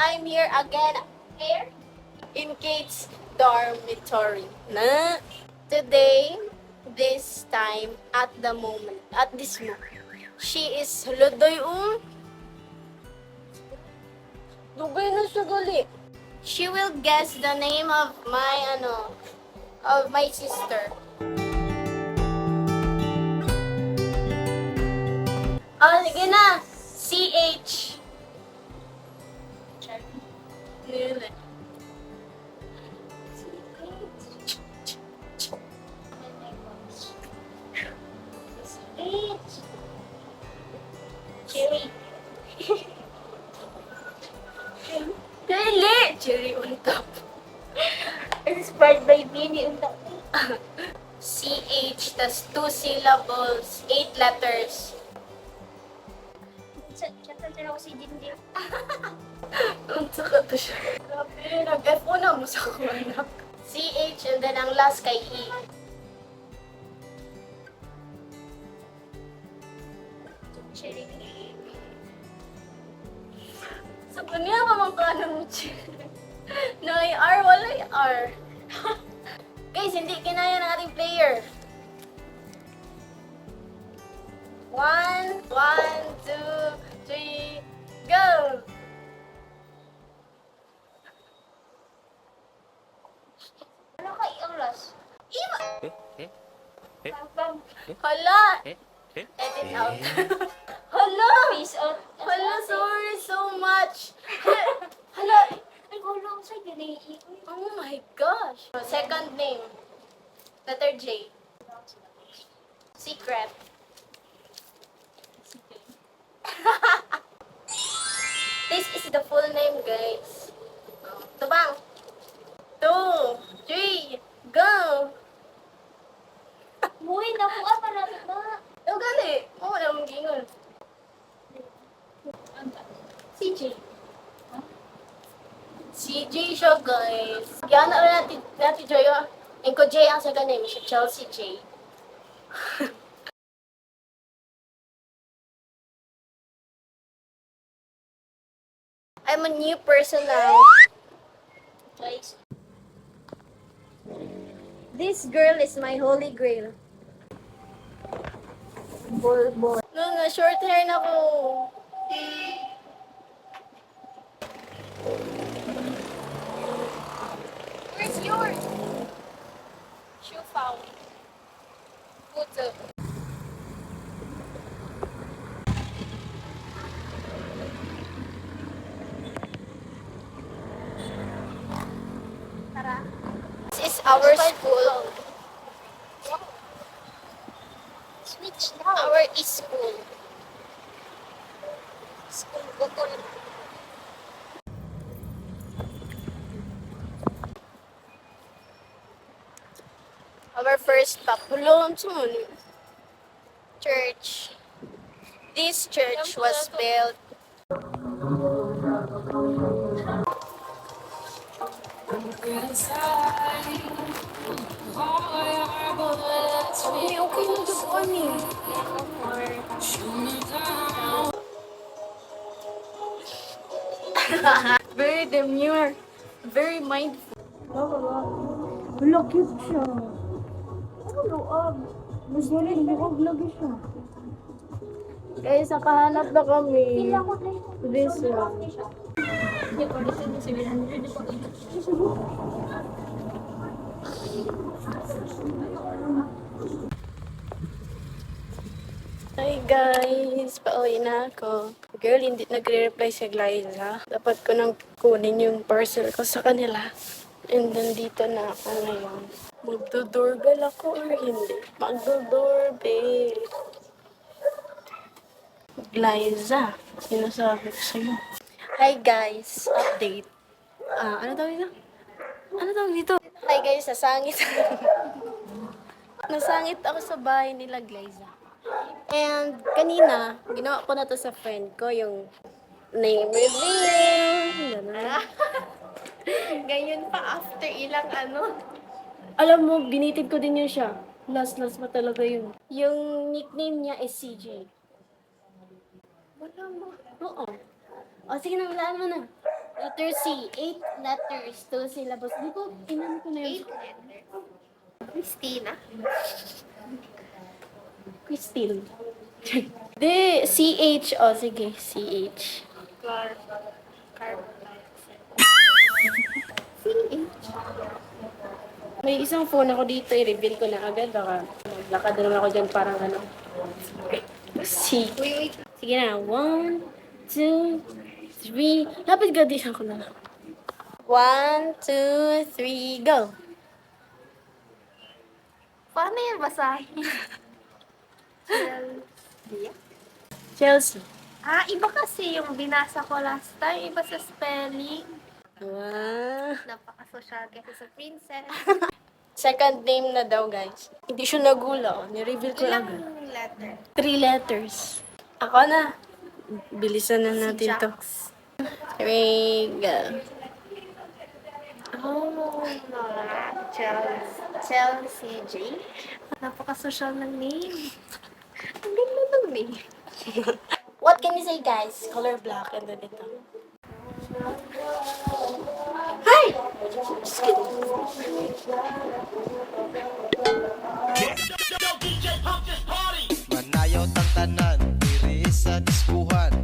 I'm here again. Here? In Kate's dormitory. Na? Today, this time, at this moment, she is Ludoy Dugay na siya gali. She will guess the name of my sister. Oh, sige na. CH. Nila. Cherry. Dali! Cherry on top. Inspired by Billy on top. CH, tas 2 syllables, 8 letters. Chat-chat ako si Jinjin. Unsa ka to siya? Grabe, nag-F1 na mo sa akong anak. CH and then ang last kay E. Cherry. Sa kanya pa mga kanan mo, Cherry. No, R, wala yung R. Guys, hindi kinaya ng ating player. 1, 2, 3, go! Ano ka ang last? Iba! Bam. Hala! Edit out. Hala! Peace out. Hala, sorry so much. Hala! Ay, gulong sa ganyan. Oh my gosh. Second name. Letter J. Secret. This is the full name, guys. Tubang. 2, 3, go! Buhay na po ah, marami ba? Yung gali. Oo, naman gingon. CJ. CJ siya, guys. Yan na natin Joy. Yung ko J ang sa name siya, Chelsea J. I'm a new person now. Guys. This girl is my holy grail. Bol. No, short hair na ko. Where's yours? Shoe found. Puto. Tara. This is our school. Switch now. Our school. School bukol. Our first stop. Hulong church. This church was built okay na doon eh. Very demure. Very mindful. Wala, cute siya. Ano, luab? Mas wala, luab lagi siya. Guys, nakahanap na kami. Pila ko na yun. This one. Hindi ko, listen mo 700. Hi guys! Pauwi na ako. Girl, hindi nagre-reply si Glyza. Dapat ko nang kunin yung parcel ko sa kanila. And then dito na ako ngayon. Magdo-doorbell ako or hindi? Magdo-doorbell. Glyza, sinasabi ko sa'yo. Hi guys! Update. Ano tawag dito? Ano tawag dito? Hi guys, nasangit. Nasangit ako sa bahay nila Glyza. And kanina, ginawa ko na to sa friend ko, yung name reveal. Ganyan pa after ilang ano. Alam mo, binitin ko din yun siya. Last pa talaga yun. Yung nickname niya is CJ. Wala mo. Oo. O, sige na, walaan mo na. Letter C. 8 letters. 2 syllables. Di ko, inan ko na yun. 8 letters. Christina. Christine. Di, CH. O, sige. CH. Carb. Carb. May isang phone ako dito. I-reveal ko na agad. Baka maglakad na naman ako dyan parang ano. C. Wait. Sige na. 1, 2, 3. Lapit ka. Di ko na lang. 1, 2, 3, go. Paano yan basahin? Chelsea. Ah, iba kasi yung binasa ko last time. Iba sa spelling. Wow. Napaka-social kasi sa princess. Second name na daw, guys. Hindi siya nagula. Ni-reveal ko Ilang agad. letter? 3 letters. Ako na. Bilisan na natin to. Jax. 3, go. Oh, no. Chelsea J. Napaka-social ng name. Ang ganda ng name. What can you say, guys? Color black and then ito. Hi! Just kidding. Manayaw tang tanan, diri sa diskuhan.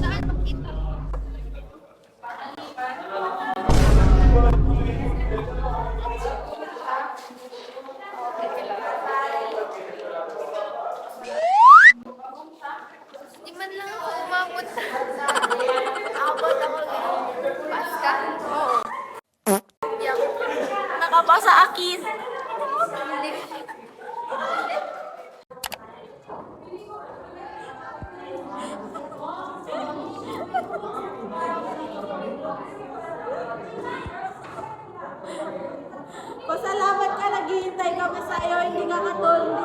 Saan makita? Di man lang ako umabot. Abot ako ngayon. Pass ka? Oo. Hindi ako. Nakabasa akin. Pasalamat ka, naghihintay kami sa iyo. Hindi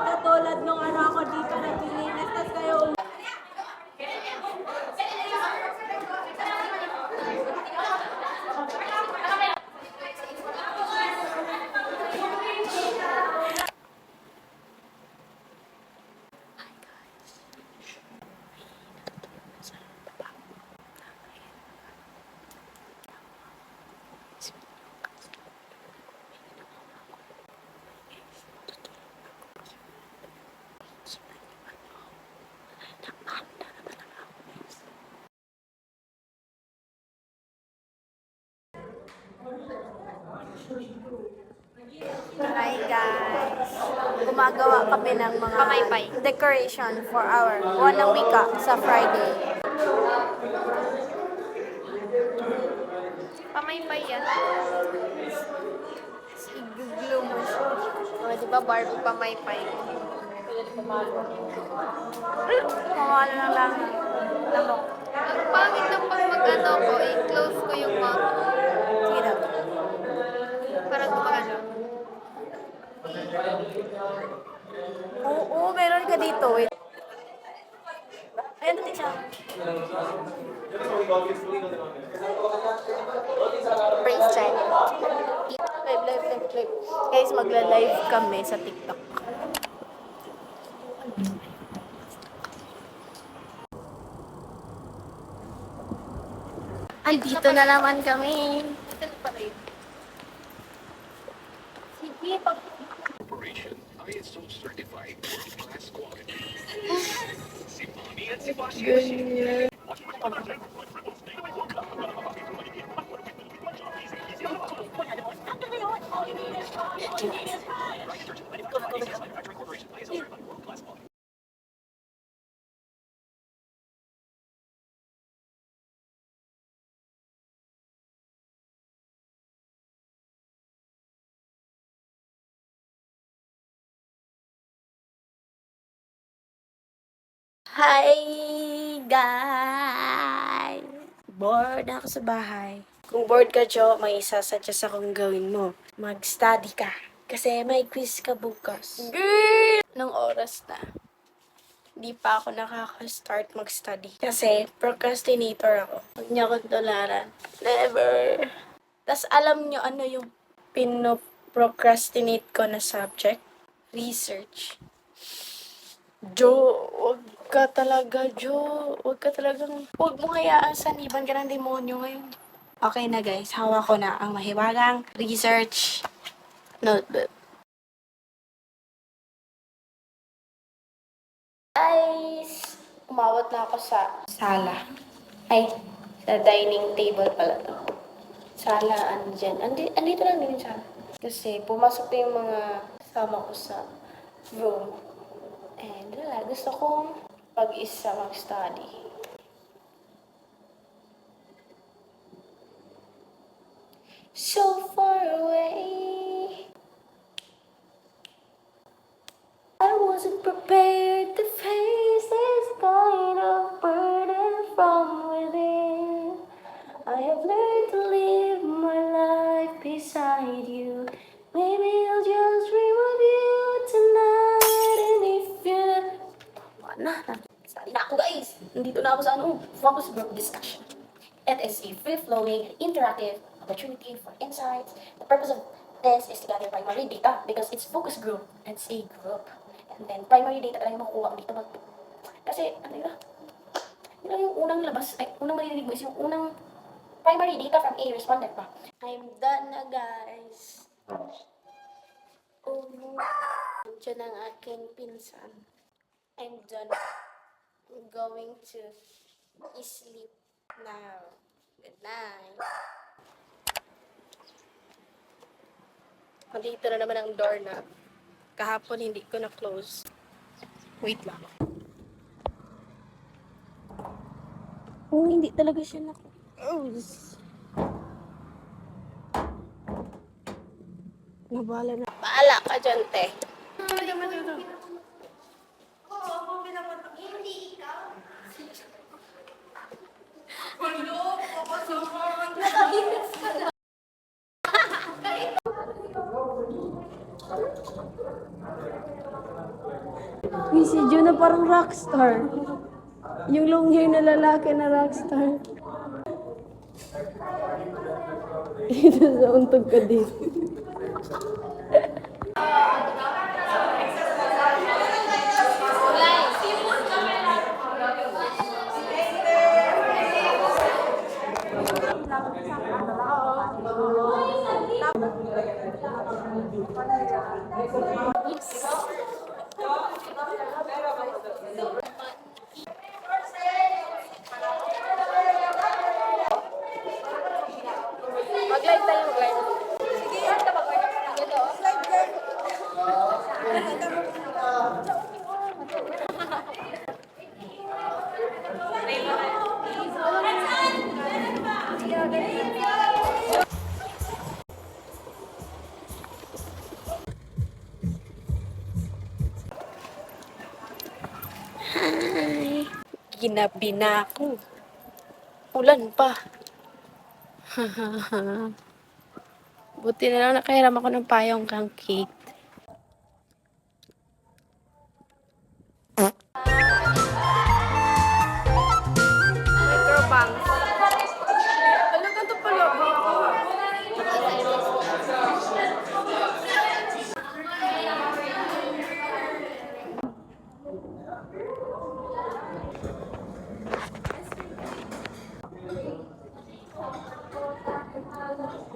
katulad nung ano ako dito naglilinis. Tapos kayo Hi guys. gumagawa kami ng mga Pamaypay. decoration for our unang wika sa Friday. Pamaypay yan. I-glue mo siya. O, di ba Barbie pamaypay? Kumala na lang. Lamok. Ang pangit ng pag mag-ano ko, i-close ko yung mouth ko. Sige daw. Parang gumagano. Oo, meron ka dito. Wait. Ayan natin siya. Praise channel. Live. Guys, magla-live kami sa TikTok. Andito na naman kami. Ito na pala yun. Sige, pag... Operation ISO certified world-class quality. Si Mommy at si Bossy. Hi, guys! Bored ako sa bahay. Kung bored ka, Jo, may isasuggest akong gawin mo. Mag-study ka. Kasi may quiz ka bukas. Girl! Anong oras na? Di pa ako nakaka-start mag-study. Kasi procrastinator ako. Huwag niyo akong tularan. Never. Tas alam niyo ano yung pino-procrastinate ko na subject? Research. Jo, wag ka talaga, Jo. Wag ka talagang, wag mo hayaan saniban ka ng demonyo ngayon. Okay na guys, hawak ko na ang mahiwagang research notebook. Guys, umawat na ako sa sala. Ay, sa dining table pala to. Sala, andyan. Andito lang din yung sala. Kasi pumasok na yung mga kasama ko sa room. And wala, gusto kong pag-isa mag-study. So far away, I wasn't prepared to face this kind of burden from within. I have learned to live my life beside you. Maybe I'll just dream of you tonight. And if you... Wala na. Sali na ako guys. Nandito na ako sa focus group discussion. It is a free-flowing, interactive opportunity for insights. The purpose of this is to gather primary data because it's focus group and it's a group. And then primary data talaga yung makukuha mo dito. Kasi, ano yun? Yun lang yung unang labas, ay, unang maririnig mo is yung unang primary data from a respondent pa. I'm done na guys. Oh no. Nandiyan ang aking pinsan. I'm done. I'm going to sleep now. Good night. Dito na naman ang door na kahapon hindi ko na-close. Wait lang. Oh, hindi talaga siya na-close. Nabala na. Baala ka dyan, te. Uy, si Juna parang rockstar. Yung long hair na lalaki na rockstar. Ito sa untog ka dito. Mag-live tayo, mag-live. Hi. Ginabi na ako. Ulan pa. Buti na lang nakahiram ako ng payong kang cake. Microbang. Ano ka ito pala?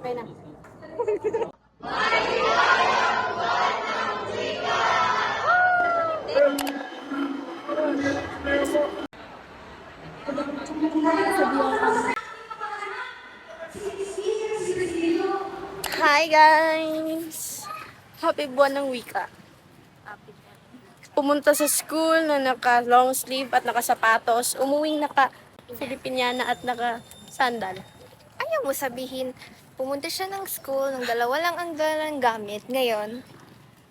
Okay na. Hi guys! Happy buwan ng wika. Pumunta sa school na naka long sleeve at naka sapatos, umuwing naka Filipiniana at naka sandal. Ayaw mo sabihin, pumunta siya ng school, ng dalawa lang ang dalang gamit. Ngayon,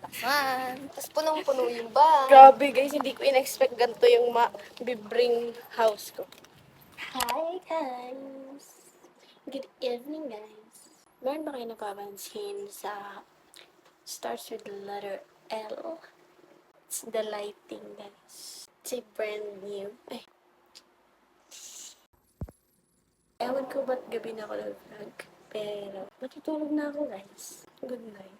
laman. Tapos punong-puno yung bag. Grabe guys, hindi ko in-expect ganito yung ma-bibring house ko. Hi guys! Good evening guys! Meron ba kayo napapansin sa starts with the letter L? It's the lighting guys. It's a brand new. Ewan ko ba't gabi na ako nag-vlog. Pero matutulog na ako guys. Good night.